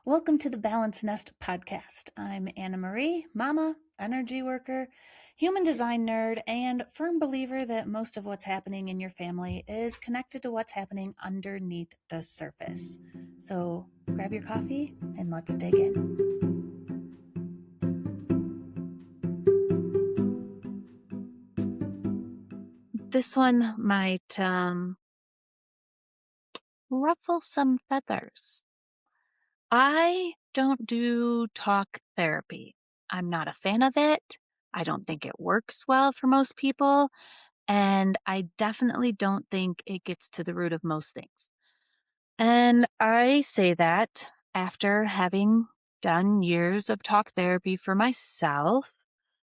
Welcome to the Balance Nest podcast. I'm Anna Marie, mama, energy worker, human design nerd, and firm believer that most of what's happening in your family is connected to what's happening underneath the surface. So grab your coffee and let's dig in. This one might ruffle some feathers. I don't do talk therapy. I'm not a fan of it. I don't think it works well for most people. And I definitely don't think it gets to the root of most things. And I say that after having done years of talk therapy for myself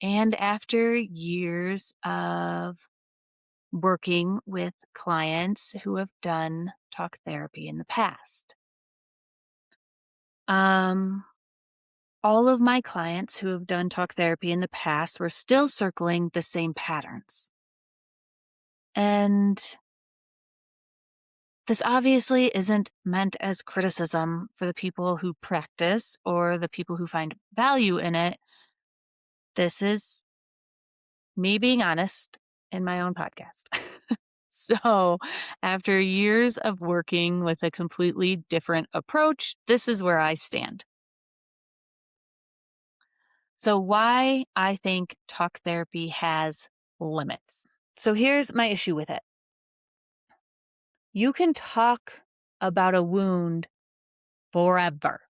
and after years of working with clients who have done talk therapy in the past. All of my clients who have done talk therapy in the past were still circling the same patterns. And this obviously isn't meant as criticism for the people who practice or the people who find value in it. This is me being honest in my own podcast. So, after years of working with a completely different approach, this is where I stand. So, why I think talk therapy has limits. So, here's my issue with it. You can talk about a wound forever.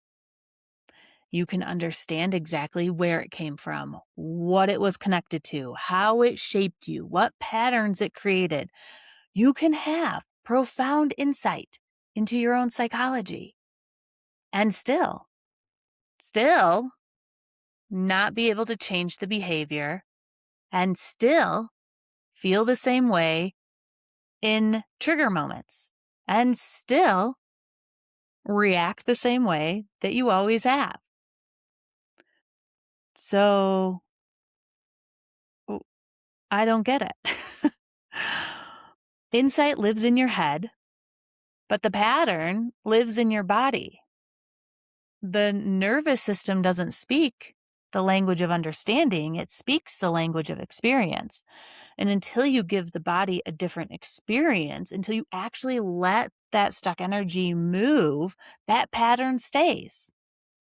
You can understand exactly where it came from, what it was connected to, how it shaped you, what patterns it created. You can have profound insight into your own psychology and still not be able to change the behavior and still feel the same way in trigger moments and still react the same way that you always have. So I don't get it. Insight lives in your head, but the pattern lives in your body. The nervous system doesn't speak the language of understanding, it speaks the language of experience. And until you give the body a different experience, until you actually let that stuck energy move, that pattern stays.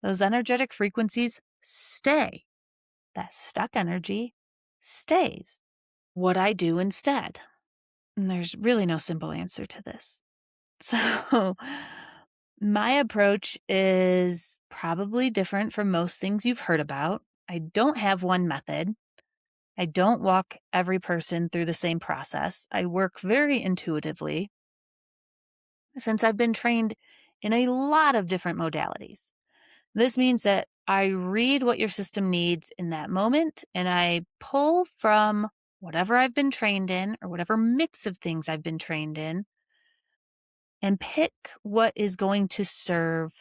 Those energetic frequencies stay. That stuck energy stays. What I do instead. And there's really no simple answer to this. So my approach is probably different from most things you've heard about. I don't have one method. I don't walk every person through the same process. I work very intuitively since I've been trained in a lot of different modalities. This means that I read what your system needs in that moment and I pull from whatever I've been trained in or whatever mix of things I've been trained in and pick what is going to serve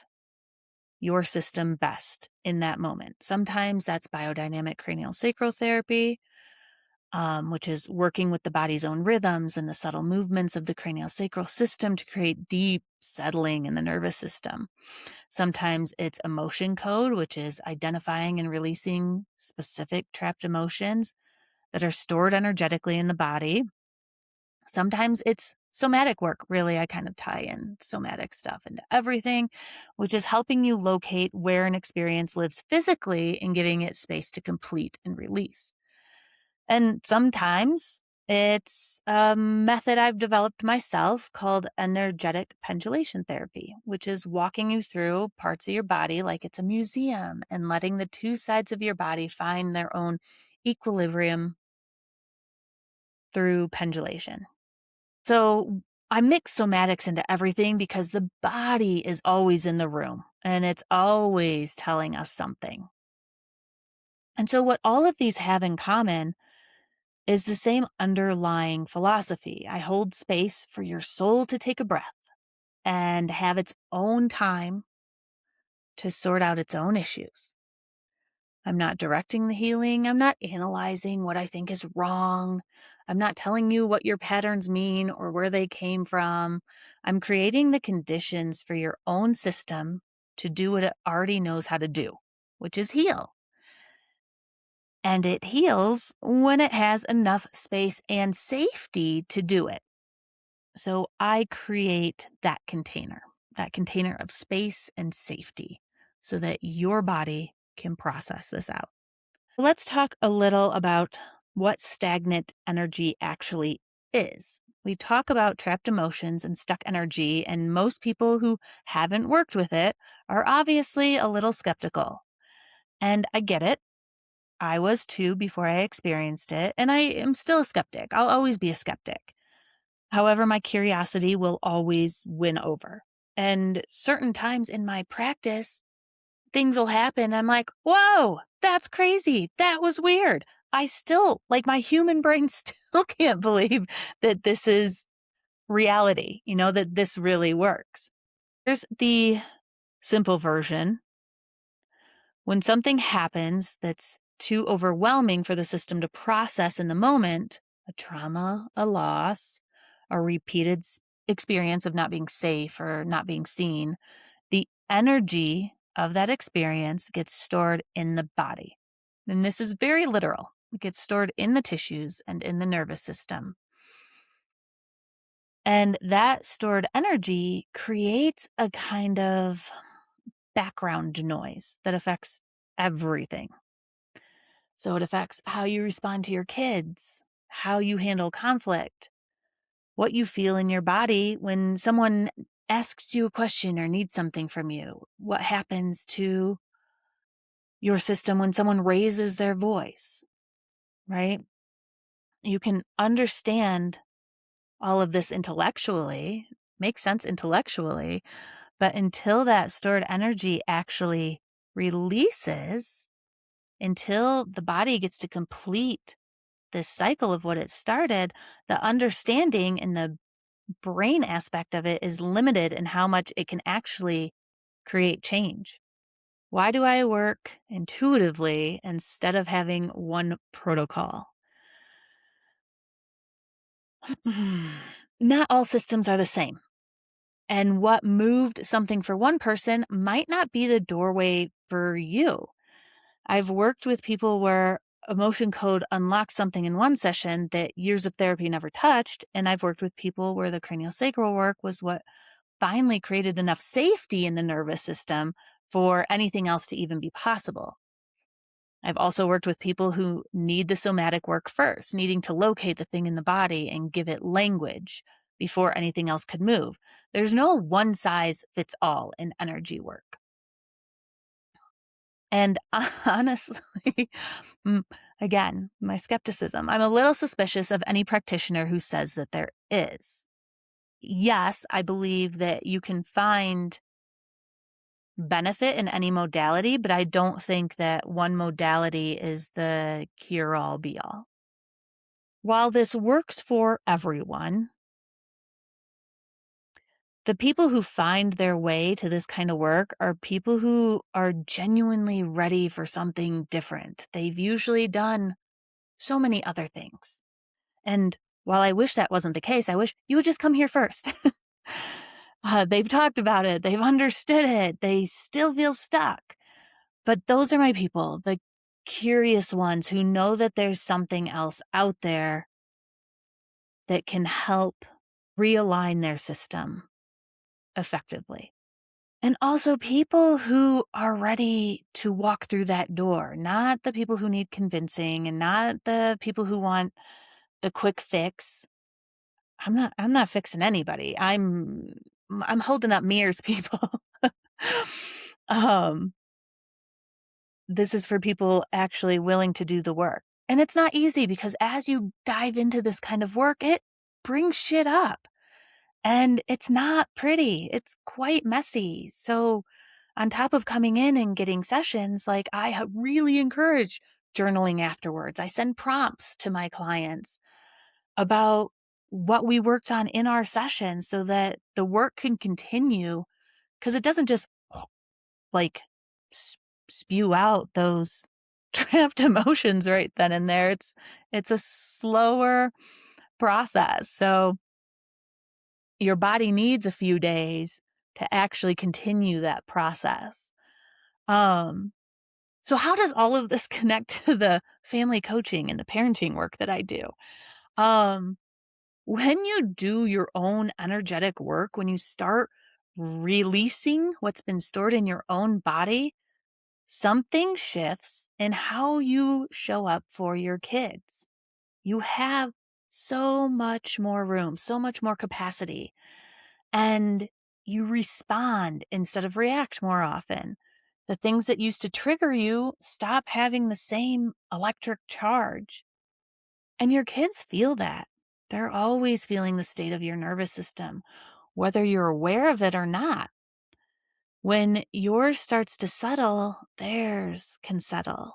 your system best in that moment. Sometimes that's biodynamic craniosacral therapy, which is working with the body's own rhythms and the subtle movements of the craniosacral system to create deep settling in the nervous system. Sometimes it's emotion code, which is identifying and releasing specific trapped emotions that are stored energetically in the body. Sometimes it's somatic work. Really, I kind of tie in somatic stuff into everything, which is helping you locate where an experience lives physically and giving it space to complete and release. And sometimes it's a method I've developed myself called energetic pendulation therapy, which is walking you through parts of your body like it's a museum and letting the two sides of your body find their own equilibrium through pendulation. So I mix somatics into everything because the body is always in the room and it's always telling us something. And so what all of these have in common is the same underlying philosophy. I hold space for your soul to take a breath and have its own time to sort out its own issues. I'm not directing the healing. I'm not analyzing what I think is wrong. I'm not telling you what your patterns mean or where they came from. I'm creating the conditions for your own system to do what it already knows how to do, which is heal. And it heals when it has enough space and safety to do it. So I create that container of space and safety so that your body can process this out. Let's talk a little about what stagnant energy actually is. We talk about trapped emotions and stuck energy, and most people who haven't worked with it are obviously a little skeptical. And I get it. I was too before I experienced it, and I am still a skeptic. I'll always be a skeptic. However, my curiosity will always win over. And certain times in my practice, things will happen. I'm like, whoa, that's crazy. That was weird. I still, like, my human brain still can't believe that this is reality, that this really works. Here's the simple version. When something happens that's too overwhelming for the system to process in the moment, a trauma, a loss, a repeated experience of not being safe or not being seen, the energy of that experience gets stored in the body. And this is very literal. It gets stored in the tissues and in the nervous system. And that stored energy creates a kind of background noise that affects everything. So it affects how you respond to your kids, how you handle conflict, what you feel in your body when someone asks you a question or needs something from you, what happens to your system when someone raises their voice, right? You can understand all of this intellectually, make sense intellectually, but until that stored energy actually releases, until the body gets to complete this cycle of what it started, the understanding and the brain aspect of it is limited in how much it can actually create change. Why do I work intuitively instead of having one protocol? Not all systems are the same. And what moved something for one person might not be the doorway for you. I've worked with people where emotion code unlocked something in one session that years of therapy never touched. And I've worked with people where the craniosacral work was what finally created enough safety in the nervous system for anything else to even be possible. I've also worked with people who need the somatic work first, needing to locate the thing in the body and give it language before anything else could move. There's no one size fits all in energy work. And honestly, again, my skepticism, I'm a little suspicious of any practitioner who says that there is. Yes, I believe that you can find benefit in any modality, but I don't think that one modality is the cure-all be-all. While this works for everyone, the people who find their way to this kind of work are people who are genuinely ready for something different. They've usually done so many other things. And while I wish that wasn't the case, I wish you would just come here first. They've talked about it. They've understood it. They still feel stuck. But those are my people, the curious ones who know that there's something else out there that can help realign their system effectively. And also people who are ready to walk through that door, not the people who need convincing and not the people who want the quick fix. I'm not fixing anybody. I'm holding up mirrors, people. um this is for people actually willing to do the work. And it's not easy because as you dive into this kind of work, it brings shit up. And it's not pretty. It's quite messy. So on top of coming in and getting sessions, like I really encourage journaling afterwards. I send prompts to my clients about what we worked on in our session so that the work can continue, because it doesn't just like spew out those trapped emotions right then and there. It's a slower process. So your body needs a few days to actually continue that process. Um, so how does all of this connect to the family coaching and the parenting work that I do? Um, when you do your own energetic work, when you start releasing what's been stored in your own body, something shifts in how you show up for your kids. You have so much more room, so much more capacity, and you respond instead of react more often. The things that used to trigger you stop having the same electric charge. And your kids feel that. They're always feeling the state of your nervous system, whether you're aware of it or not. When yours starts to settle, theirs can settle.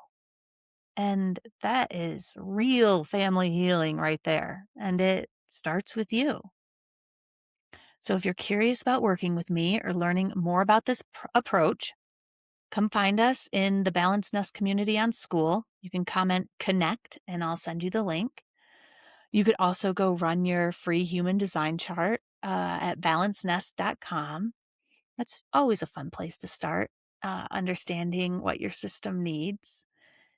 And that is real family healing right there. And it starts with you. So if you're curious about working with me or learning more about this approach, come find us in the Balanced Nest community on School. You can comment connect and I'll send you the link. You could also go run your free human design chart at balancednest.com. That's always a fun place to start, understanding what your system needs.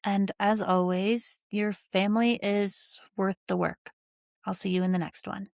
And as always, your family is worth the work. I'll see you in the next one.